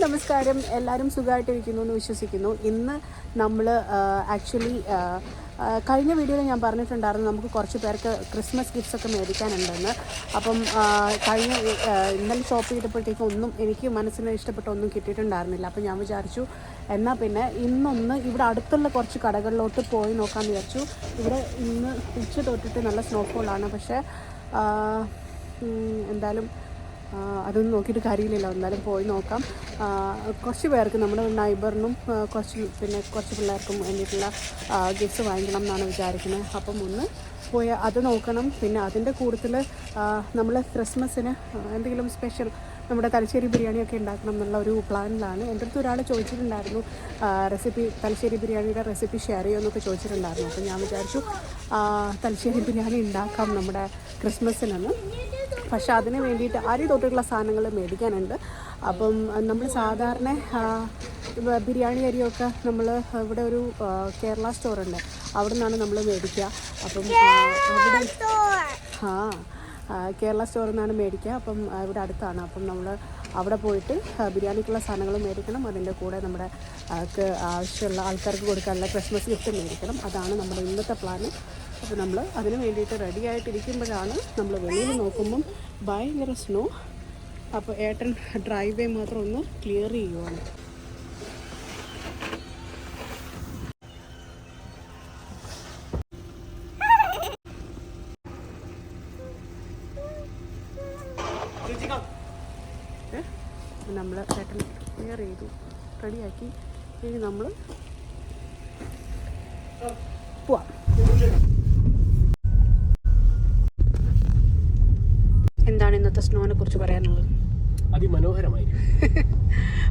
നമസ്കാരം. എല്ലാവരും സുഖമായിട്ടിരിക്കുന്നു എന്ന് വിശ്വസിക്കുന്നു. ഇന്ന് നമ്മൾ ആക്ച്വലി കഴിഞ്ഞ വീഡിയോയിൽ ഞാൻ പറഞ്ഞിട്ടുണ്ടായിരുന്നു നമുക്ക് കുറച്ച് പേർക്ക് ക്രിസ്മസ് ഗിഫ്റ്റ്സൊക്കെ മേടിക്കാനുണ്ടെന്ന്. അപ്പം ഇന്നലെ ഷോപ്പ് ചെയ്തപ്പോഴത്തേക്കും ഒന്നും എനിക്ക് മനസ്സിന് ഇഷ്ടപ്പെട്ട ഒന്നും കിട്ടിയിട്ടുണ്ടായിരുന്നില്ല. അപ്പം ഞാൻ വിചാരിച്ചു എന്നാൽ പിന്നെ ഇന്നൊന്ന് ഇവിടെ അടുത്തുള്ള കുറച്ച് കടകളിലോട്ട് പോയി നോക്കാമെന്ന് വിചാരിച്ചു. ഇവിടെ ഇന്ന് ഉച്ച തൊട്ടിട്ട് നല്ല സ്നോഫോളാണ്. പക്ഷേ എന്തായാലും അതൊന്നും നോക്കിയിട്ട് കാര്യമില്ലല്ലോ, എന്നാലും പോയി നോക്കാം. കുറച്ച് പേർക്ക് നമ്മുടെ നൈബറിനും കുറച്ച് പിള്ളേർക്കും വേണ്ടിയിട്ടുള്ള ഗിഫ്റ്റ്സ് വാങ്ങിക്കണം എന്നാണ് വിചാരിക്കുന്നത്. അപ്പം ഒന്ന് പോയി അത് നോക്കണം. പിന്നെ അതിൻ്റെ കൂടുതൽ നമ്മൾ ക്രിസ്മസിന് എന്തെങ്കിലും സ്പെഷ്യൽ നമ്മുടെ തലശ്ശേരി ബിരിയാണിയൊക്കെ ഉണ്ടാക്കണം എന്നുള്ള ഒരു പ്ലാനിലാണ്. എൻ്റെ അടുത്ത് ഒരാൾ ചോദിച്ചിട്ടുണ്ടായിരുന്നു തലശ്ശേരി ബിരിയാണിയുടെ റെസിപ്പി ഷെയർ ചെയ്യുമെന്നൊക്കെ ചോദിച്ചിട്ടുണ്ടായിരുന്നു. അപ്പം ഞാൻ വിചാരിച്ചു തലശ്ശേരി ബിരിയാണി ഉണ്ടാക്കാം നമ്മുടെ ക്രിസ്മസിനെന്ന്. പക്ഷേ അതിന് വേണ്ടിയിട്ട് അരി തൊട്ടുള്ള സാധനങ്ങൾ മേടിക്കാനുണ്ട്. അപ്പം നമ്മൾ സാധാരണ ബിരിയാണി അരിയൊക്കെ നമ്മൾ ഇവിടെ ഒരു കേരള സ്റ്റോറുണ്ട്, അവിടെ നിന്നാണ് നമ്മൾ മേടിക്കുക. അപ്പം കേരള സ്റ്റോറിൽ നിന്നാണ് മേടിക്കുക. അപ്പം ഇവിടെ അടുത്താണ്. അപ്പം നമ്മൾ അവിടെ പോയിട്ട് ബിരിയാണിക്കുള്ള സാധനങ്ങൾ മേടിക്കണം. അതിൻ്റെ കൂടെ നമ്മുടെ ആവശ്യമുള്ള ആൾക്കാർക്ക് കൊടുക്കാനുള്ള ക്രിസ്മസ് ഗിഫ്റ്റ് മേടിക്കണം. അതാണ് നമ്മുടെ ഇന്നത്തെ പ്ലാൻ. അപ്പോൾ നമ്മൾ അതിന് വേണ്ടിയിട്ട് റെഡി ആയിട്ടിരിക്കുമ്പോഴാണ് നമ്മൾ വെളിയിൽ നോക്കുമ്പം ഭയങ്കര സ്നോ. അപ്പോൾ ഏട്ടൻ ഡ്രൈവ് വേ മാത്രം ഒന്ന് ക്ലിയർ ചെയ്യുവാണ്. നമ്മൾ ഏട്ടൻ ക്ലിയർ ചെയ്തു, റെഡിയാക്കി. ഇനി നമ്മൾ പോവാം. എന്താണ് ഇന്നത്തെ സ്നോനെ കുറിച്ച് പറയാനുള്ളത്? അതിമനോഹരമായിരുന്നു.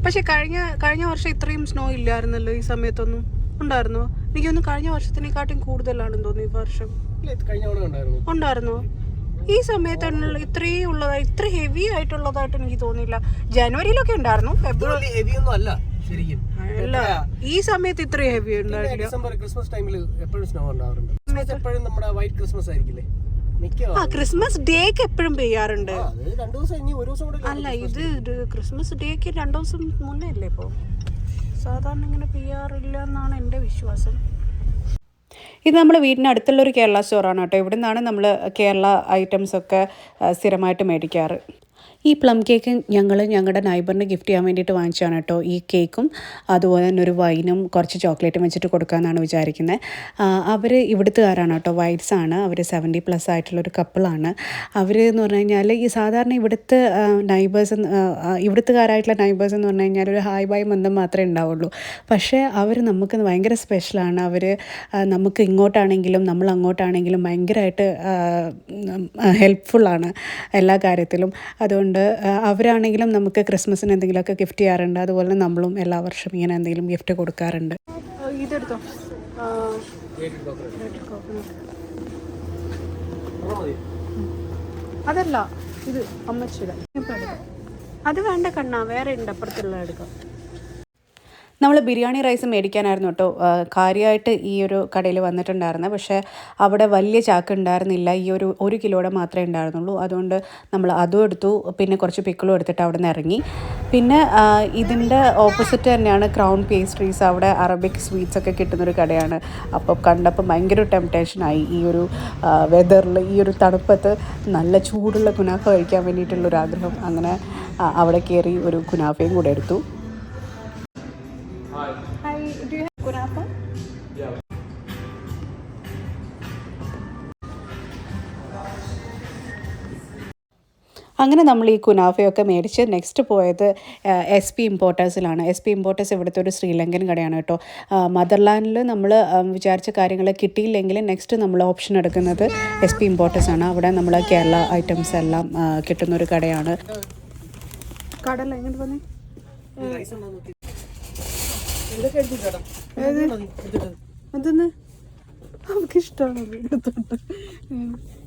പക്ഷെ കഴിഞ്ഞ വർഷം ഇത്രയും സ്നോ ഇല്ലായിരുന്നല്ലോ. ഈ സമയത്തൊന്നും ഉണ്ടായിരുന്നോ? എനിക്കൊന്നും കഴിഞ്ഞ വർഷത്തിനെക്കാട്ടും കൂടുതലാണെന്ന് തോന്നുന്നു ഈ വർഷം. ഉണ്ടായിരുന്നോ? ഈ സമയത്തുള്ള ഇത്ര ഹെവി ആയിട്ടുള്ളതായിട്ട് എനിക്ക് തോന്നിയില്ല. ജനുവരിയിലൊക്കെ ഉണ്ടായിരുന്നു, ഫെബ്രുവരി ഹെവി ഒന്നും അല്ല ശരിക്കും. അല്ല, ഈ സമയത്ത് ഇത്ര ഹെവി ഉണ്ടായില്ല. ഡിസംബർ ക്രിസ്മസ് ടൈമിൽ എപ്പോഴും സ്നോ ഉണ്ടാവാറുണ്ട്. എപ്പോഴും നമ്മുടെ വൈറ്റ് ക്രിസ്മസ് ആയിരിക്കില്ലേ? ക്രിസ്മസ് ഡേക്ക് എപ്പോഴും പെയ്യാറുണ്ട്. അല്ല, ഇത് ക്രിസ്മസ് ഡേക്ക് 2 ദിവസം മുന്നേ അല്ലേ ഇപ്പോൾ. സാധാരണ ഇങ്ങനെ പെയ്യാറില്ല എന്നാണ് എൻ്റെ വിശ്വാസം. ഇത് നമ്മുടെ വീടിനടുത്തുള്ളൊരു കേരള സ്റ്റോറാണ് കേട്ടോ. ഇവിടെ നിന്നാണ് നമ്മൾ കേരള ഐറ്റംസൊക്കെ സ്ഥിരമായിട്ട് മേടിക്കാറ്. ഈ പ്ലം കേക്ക് ഞങ്ങളുടെ നൈബറിന് ഗിഫ്റ്റ് ചെയ്യാൻ വേണ്ടിയിട്ട് വാങ്ങിച്ചതാണ് കേട്ടോ. ഈ കേക്കും അതുപോലെ തന്നെ ഒരു വൈനും കുറച്ച് ചോക്ലേറ്റും വെച്ചിട്ട് കൊടുക്കാമെന്നാണ് വിചാരിക്കുന്നത്. അവർ ഇവിടുത്തുകാരാണ് കേട്ടോ, വൈറ്റ്സ് ആണ്. അവർ 70+ ആയിട്ടുള്ളൊരു കപ്പിളാണ്. അവർ എന്ന് പറഞ്ഞു കഴിഞ്ഞാൽ ഈ സാധാരണ ഇവിടുത്തുകാരായിട്ടുള്ള നൈബേഴ്സ് എന്ന് പറഞ്ഞു കഴിഞ്ഞാൽ ഒരു ഹായ് ബൈ ബന്ധം മാത്രമേ ഉണ്ടാവുള്ളൂ. പക്ഷേ അവർ നമുക്ക് ഭയങ്കര സ്പെഷ്യലാണ്. അവർ നമുക്ക് ഇങ്ങോട്ടാണെങ്കിലും നമ്മൾ അങ്ങോട്ടാണെങ്കിലും ഭയങ്കരമായിട്ട് ഹെൽപ്ഫുള്ളാണ് എല്ലാ കാര്യത്തിലും. അതുകൊണ്ട് അവരാണെങ്കിലും നമുക്ക് ക്രിസ്മസിന് എന്തെങ്കിലുമൊക്കെ ഗിഫ്റ്റ് ചെയ്യാറുണ്ട്. അതുപോലെ നമ്മളും എല്ലാ വർഷവും ഇങ്ങനെ എന്തെങ്കിലും ഗിഫ്റ്റ് കൊടുക്കാറുണ്ട്. ഇതെടുത്തോ, അതല്ല ഇത് അമ്മച്ചിയുടെ. അത് വേണ്ട കണ്ണാ, വേറെ ഉണ്ട് അപ്പുറത്തുള്ള എടുക്കാം. നമ്മൾ ബിരിയാണി റൈസ് മേടിക്കാനായിരുന്നു കേട്ടോ കാര്യമായിട്ട് ഈ ഒരു കടയിൽ വന്നിട്ടുണ്ടായിരുന്നത്. പക്ഷേ അവിടെ വലിയ ചാക്ക് ഉണ്ടായിരുന്നില്ല, ഈ ഒരു കിലോയുടെ മാത്രമേ ഉണ്ടായിരുന്നുള്ളൂ. അതുകൊണ്ട് നമ്മൾ അതും എടുത്തു, പിന്നെ കുറച്ച് പിക്കിളും എടുത്തിട്ട് അവിടെ നിന്ന് ഇറങ്ങി. പിന്നെ ഇതിൻ്റെ ഓപ്പോസിറ്റ് തന്നെയാണ് ക്രൗൺ പേസ്ട്രീസ്. അവിടെ അറബിക് സ്വീറ്റ്സ് ഒക്കെ കിട്ടുന്നൊരു കടയാണ്. അപ്പോൾ കണ്ടപ്പോൾ ഭയങ്കര ടെംപ്റ്റേഷനായി. ഈ ഒരു വെതറിൽ, ഈ ഒരു തണുപ്പത്ത് നല്ല ചൂടുള്ള കുനാഫ കഴിക്കാൻ വേണ്ടിയിട്ടുള്ളൊരാഗ്രഹം. അങ്ങനെ അവിടെ കയറി ഒരു കുനാഫയും കൂടെ എടുത്തു. അങ്ങനെ നമ്മൾ ഈ കുനാഫയൊക്കെ മേടിച്ച് നെക്സ്റ്റ് പോയത് SP ഇമ്പോർട്ടേഴ്സിലാണ്. SP ഇമ്പോർട്ടേഴ്സ് ഇവിടുത്തെ ഒരു ശ്രീലങ്കൻ കടയാണ് കേട്ടോ. മദർലാൻഡിൽ നമ്മൾ വിചാരിച്ച കാര്യങ്ങൾ കിട്ടിയില്ലെങ്കിൽ നെക്സ്റ്റ് നമ്മൾ ഓപ്ഷൻ എടുക്കുന്നത് SP ഇമ്പോർട്ടേഴ്സാണ്. അവിടെ നമ്മൾ കേരള ഐറ്റംസ് എല്ലാം കിട്ടുന്നൊരു കടയാണ്. കടല എങ്ങനെ തോന്നി? അതൊന്ന് നമുക്ക് ഇഷ്ടമാണ്. എടുത്തോണ്ട്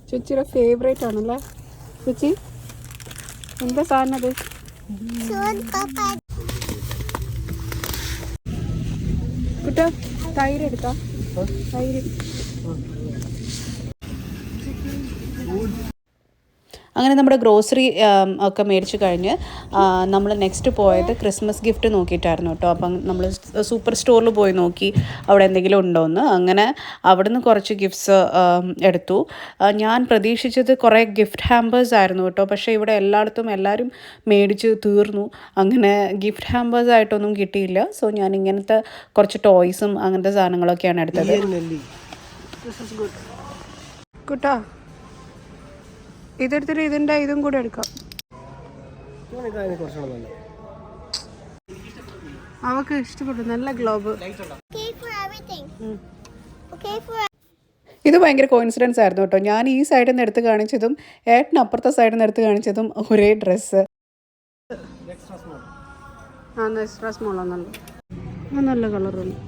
ചേച്ചിയുടെ ഫേവറേറ്റ് ആണല്ലേ ചേച്ചി. എന്താ സാധനം അത്? കുട്ടാ തൈര് എടുക്കാം. തൈര് അങ്ങനെ നമ്മുടെ ഗ്രോസറി ഒക്കെ മേടിച്ച് കഴിഞ്ഞ് നമ്മൾ നെക്സ്റ്റ് പോയത് ക്രിസ്മസ് ഗിഫ്റ്റ് നോക്കിയിട്ടായിരുന്നു കേട്ടോ. അപ്പം നമ്മൾ സൂപ്പർ സ്റ്റോറിൽ പോയി നോക്കി അവിടെ എന്തെങ്കിലും ഉണ്ടോയെന്ന്. അങ്ങനെ അവിടുന്ന് കുറച്ച് ഗിഫ്റ്റ്സ് എടുത്തു. ഞാൻ പ്രതീക്ഷിച്ചത് കുറേ ഗിഫ്റ്റ് ഹാമ്പേഴ്സ് ആയിരുന്നു കേട്ടോ. പക്ഷേ ഇവിടെ എല്ലായിടത്തും എല്ലാവരും മേടിച്ച് തീർന്നു. അങ്ങനെ ഗിഫ്റ്റ് ഹാമ്പേഴ്സ് ആയിട്ടൊന്നും കിട്ടിയില്ല. സോ ഞാൻ ഇങ്ങനത്തെ കുറച്ച് ടോയ്സും അങ്ങനത്തെ സാധനങ്ങളൊക്കെയാണ് എടുത്തത്. കുട്ടാ ഇതെടുത്തിട്ട് ഇതിൻ്റെ ഇതും കൂടെ എടുക്കാം. അവക്ക് ഇഷ്ടപ്പെട്ടു. നല്ല ഗ്ലോബ്. ഇത് ഭയങ്കര കോയിൻസിഡൻസ് ആയിരുന്നു കേട്ടോ. ഞാൻ ഈ സൈഡിൽ നിന്ന് എടുത്ത് കാണിച്ചതും ഏട്ടന് അപ്പുറത്തെ സൈഡിൽ നിന്ന് എടുത്ത് കാണിച്ചതും ഒരേ ഡ്രസ്സ്. എക്സ്ട്രാ സ്മോളാണല്ലോ. നല്ല കളറുണ്ട്.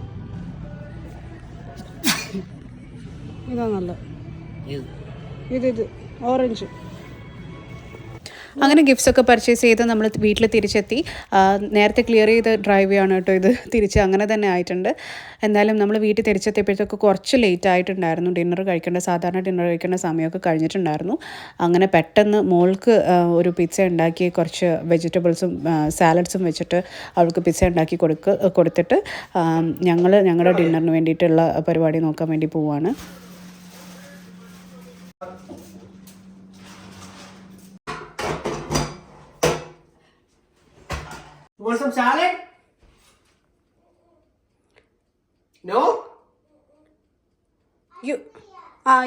ഇതാ നല്ല ഇത് ഓറഞ്ച്. അങ്ങനെ ഗിഫ്റ്റ്സൊക്കെ പർച്ചേസ് ചെയ്ത് നമ്മൾ വീട്ടിൽ തിരിച്ചെത്തി. നേരത്തെ ക്ലിയർ ചെയ്ത് ഡ്രൈവ് ചെയ്യാണ് കേട്ടോ ഇത്. തിരിച്ച് അങ്ങനെ തന്നെ ആയിട്ടുണ്ട്. എന്തായാലും നമ്മൾ വീട്ടിൽ തിരിച്ചെത്തിയപ്പോഴത്തേക്ക് കുറച്ച് ലേറ്റ് ആയിട്ടുണ്ടായിരുന്നു. സാധാരണ ഡിന്നർ കഴിക്കേണ്ട സമയമൊക്കെ കഴിഞ്ഞിട്ടുണ്ടായിരുന്നു. അങ്ങനെ പെട്ടെന്ന് മോൾക്ക് ഒരു പിസ്സ ഉണ്ടാക്കി കുറച്ച് വെജിറ്റബിൾസും സാലഡ്സും വെച്ചിട്ട് അവൾക്ക് പിസ്സ ഉണ്ടാക്കി കൊടുത്തിട്ട് ഞങ്ങളുടെ ഡിന്നറിന് വേണ്ടിയിട്ടുള്ള പരിപാടി നോക്കാൻ വേണ്ടി പോവുകയാണ്. Want some salad? No?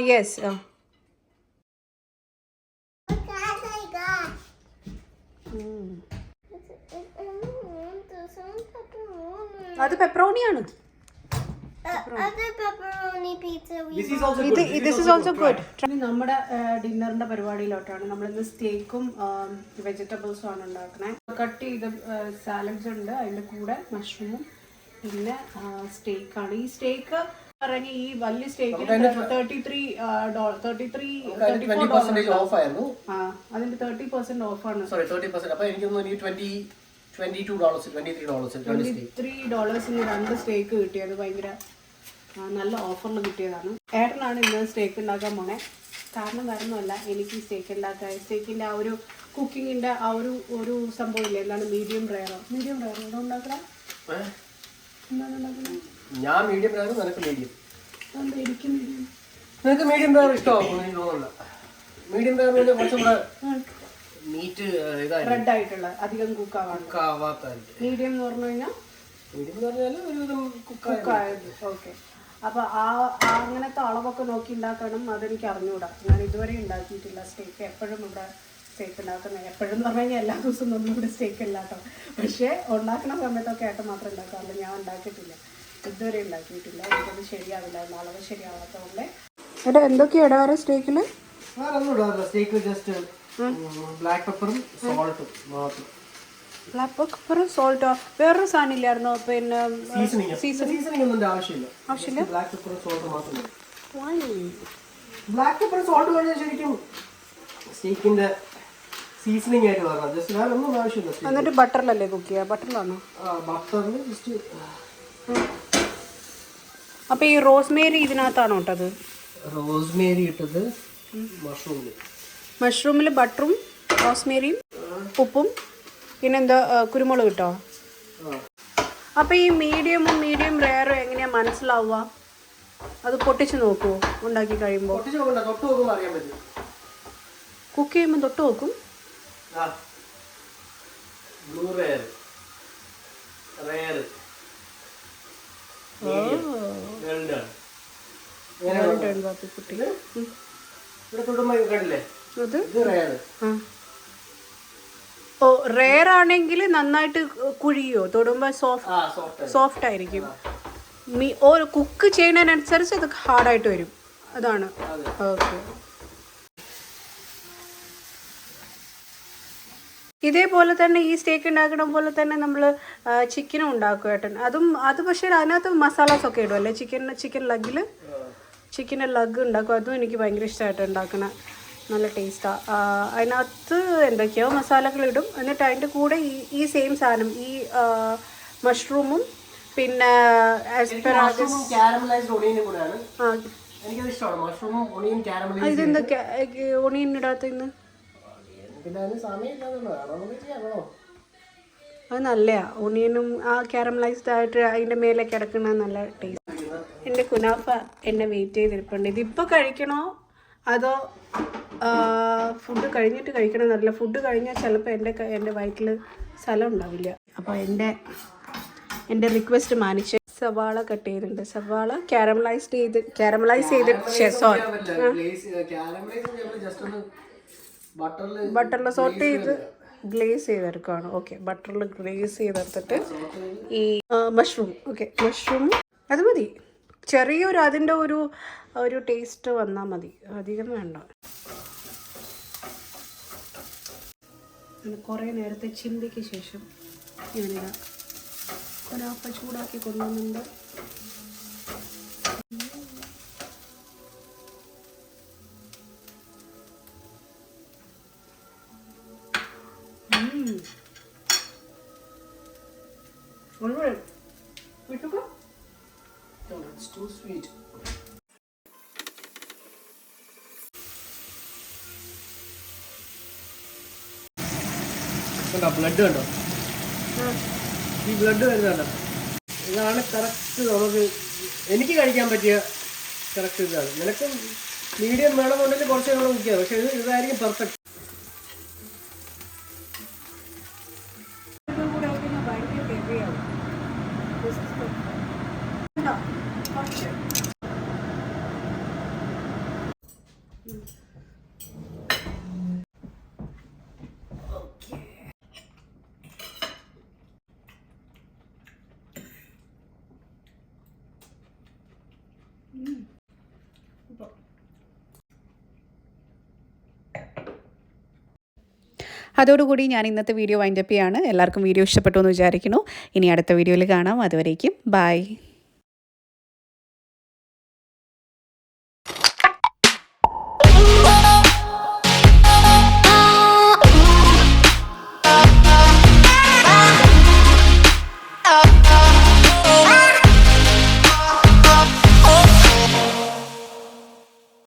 Yes. അത് പെപ്പറോണിയാണ്. നമ്മുടെ ഡിന്നറിന്റെ പരിപാടിയിലോട്ടാണ്. നമ്മളിന്ന് സ്റ്റേക്കും വെജിറ്റബിൾസും ആണ് ഉണ്ടാക്കുന്നത്. കട്ട് ചെയ്ത സാലഡ്സ് ഉണ്ട്, അതിന്റെ കൂടെ മഷ്റൂമും പിന്നെ സ്റ്റേക്കാണ്. ഈ സ്റ്റേക്ക് പറഞ്ഞ ഈ വലിയ സ്റ്റേക്ക് അതിന്റെ 30% ഓഫാണ്. $23 രണ്ട് സ്റ്റേക്ക് കിട്ടിയത്. ഭയങ്കര നല്ല ഓഫറിൽ കിട്ടിയതാണ്. ഏട്ടനാണ് ഇന്ന് സ്റ്റേക്ക് ഉണ്ടാക്കാൻ പോണേ. കാരണം വേറൊന്നുമല്ല, എനിക്ക് സ്റ്റേക്കിന്റെ ആ ഒരു കുക്കിങ്ങിന്റെ ആ ഒരു സംഭവം ഇല്ല. എന്താണ് മീഡിയം റെയറോ ഇവിടെ ഉണ്ടാക്കണം. എന്താണ് ഉണ്ടാക്കുന്നത്? ഞാൻ മീഡിയം റെയർ, നിനക്ക് മീഡിയം. നിനക്ക് മീഡിയം റെയർ ഇഷ്ടമാകും. മീഡിയം റെയർ കുറച്ചും കൂടെ മീറ്റ് റെഡ് ആയിട്ടുള്ള അധികം കുക്കാവാത്ത. മീഡിയം എന്ന് പറഞ്ഞു കഴിഞ്ഞാൽ കുക്കായത്. ഓക്കെ. അപ്പൊ അങ്ങനത്തെ അളവൊക്കെ നോക്കി ഉണ്ടാക്കണം. അതെനിക്ക് അറിഞ്ഞുകൂടാ. ഞാൻ ഇതുവരെ ഉണ്ടാക്കിയിട്ടില്ല സ്റ്റേക്ക്. എപ്പോഴും ഇവിടെ സ്റ്റേക്ക് ഉണ്ടാക്കുന്നത്, എപ്പോഴും എന്ന് പറഞ്ഞു കഴിഞ്ഞാൽ എല്ലാ ദിവസവും ഒന്നും ഇവിടെ സ്റ്റേക്ക് ഇല്ല കേട്ടോ. പക്ഷേ ഉണ്ടാക്കുന്ന സമയത്തൊക്കെ ഏട്ടൻ മാത്രം ഉണ്ടാക്കാറുണ്ട്. ഞാൻ ഉണ്ടാക്കിയിട്ടില്ല, ഇതുവരെ ഉണ്ടാക്കിയിട്ടില്ല. എനിക്കത് ശരിയാവില്ല, അളവ് ശരിയാവാത്തതുകൊണ്ട്. ഏട്ടാ എന്തൊക്കെയാ ഇടാറ് സ്റ്റേക്കില്? സ്റ്റേക്ക് ജസ്റ്റ് ബ്ലാക്ക് പെപ്പറും സോൾട്ടും മാത്രം. ബ്ലാക്ക് പെപ്പറും സോൾട്ടോ? വേറൊരു സാധനം ഇല്ലായിരുന്നോ? പിന്നെ സീസണിംഗ് ഒന്നും ആവശ്യമില്ല. ബ്ലാക്ക് പെപ്പറും സോൾട്ട് മാത്രം. ബ്ലാക്ക് പെപ്പറും സോൾട്ട് കഴിഞ്ഞാൽ ശരിക്കും സ്റ്റേക്കിന്റെ സീസണിംഗ് ആയിട്ട് വരണം. ജസ്റ്റ് വേറെ ഒന്നും ആവശ്യമില്ല. എന്നിട്ട് ബട്ടറിലല്ലേ കുക്ക് ചെയ്യുക? ബട്ടറിലാണോ? ബട്ടറിൽ ജസ്റ്റ്. അപ്പൊ ഈ റോസ്മേരി ഇതിനകത്താണോ ഇട്ടത്? റോസ്മേരി ഇട്ടത് മഷ്റൂമിൽ ബട്ടറും റോസ്മേരിയും ഉപ്പും പിന്നെന്താ കുരുമുളക് കിട്ടോ? അപ്പൊ ഈ മീഡിയം റെയറും എങ്ങനെയാ മനസ്സിലാവുക? അത് പൊട്ടിച്ച് നോക്കുവോ ഉണ്ടാക്കി കഴിയുമ്പോൾ? കുക്ക് ചെയ്യുമ്പോൾ തൊട്ട് നോക്കും. റെയർ ആണെങ്കിൽ നന്നായിട്ട് കുഴിയോ? തൊടുമ്പോൾ സോഫ്റ്റ് ആയിരിക്കും. കുക്ക് ചെയ്യുന്നതിനനുസരിച്ച് അത് ഹാർഡായിട്ട് വരും. അതാണ്. ഓക്കെ. ഇതേപോലെ തന്നെ ഈ സ്റ്റേക്ക് ഉണ്ടാക്കണ പോലെ തന്നെ നമ്മൾ ചിക്കനും ഉണ്ടാക്കും ഏട്ടൻ. അത് പക്ഷേ അതിനകത്ത് മസാലാസ് ഒക്കെ ഇടും അല്ലേ? ചിക്കൻ്റെ ലഗ് ഉണ്ടാക്കും. അതും എനിക്ക് ഭയങ്കര ഇഷ്ടമായിട്ട് ഉണ്ടാക്കണ. നല്ല ടേസ്റ്റാണ്. അതിനകത്ത് എന്തൊക്കെയോ മസാലകൾ ഇടും. എന്നിട്ട് അതിൻ്റെ കൂടെ ഈ സെയിം സാധനം, ഈ മഷ്റൂമും പിന്നെ ഇതെന്തൊക്കെയാ ഒണിയൻ ഇടാത്ത? ഇന്ന് പിന്നെ അതിന് സമയമില്ലാതുള്ളതാണോ ചെയ്യാണോ? അത് നല്ലയാ. ഓണിയനും ആ കാരമലൈസ്ഡ് ആയിട്ട് അതിൻ്റെ മേലെ കിടക്കുന്ന നല്ല ടേസ്റ്റ്. എൻ്റെ കുനാഫ എന്നെ വെയിറ്റ് ചെയ്തിരിപ്പുണ്ട്. ഇതിപ്പോൾ കഴിക്കണോ അതോ ഫുഡ് കഴിഞ്ഞിട്ട് കഴിക്കണോ എന്നറിയില്ല. ഫുഡ് കഴിഞ്ഞാൽ ചിലപ്പോൾ എൻ്റെ വയറ്റിൽ സ്ഥലം ഉണ്ടാവില്ല. അപ്പോൾ എൻ്റെ റിക്വസ്റ്റ് മാനിച്ച് സവാള കട്ട് ചെയ്തിട്ടുണ്ട്. സവാള കാരമലൈസ് ചെയ്തിട്ട് സോറി ബട്ടറിൽ സോട്ട് ചെയ്ത് ഗ്ലേസ് ചെയ്തെടുക്കുകയാണ്. ഓക്കെ, ബട്ടറിൽ ഗ്ലേസ് ചെയ്തെടുത്തിട്ട് ഈ മഷ്റൂം, ഓക്കെ മഷ്റൂം അത് മതി. ചെറിയൊരു അതിൻ്റെ ഒരു ടേസ്റ്റ് വന്നാൽ മതി, അധികം വേണ്ട. കുറേ നേരത്തെ ചിന്തയ്ക്ക് ശേഷം ഞാനിതാ കുനാഫ ചൂടാക്കി കൊണ്ടുവന്നുണ്ട്. വിട്ടുക്കോ, It's too sweet. കണ്ടോ ബ്ലഡ് കണ്ടോ? ഈ ബ്ലഡ് വരുന്നുണ്ടോ? ഇതാണ് കറക്റ്റ് നമുക്ക് എനിക്ക് കഴിക്കാൻ പറ്റിയ കറക്റ്റ് ഇതാണ്. നിനക്ക് മീഡിയം വേണമെന്നുണ്ടെങ്കിൽ കുറച്ച് നമ്മൾ കുക്ക് ചെയ്യാം, പക്ഷെ ഇതായിരിക്കും പെർഫെക്റ്റ്. അതോടുകൂടി ഞാൻ ഇന്നത്തെ വീഡിയോ വൈൻഡപ്പ് ചെയ്യാണ്. എല്ലാവർക്കും വീഡിയോ ഇഷ്ടപ്പെട്ടു എന്ന് വിചാരിക്കുന്നു. ഇനി അടുത്ത വീഡിയോയിൽ കാണാം. അതുവരേക്കും ബൈ.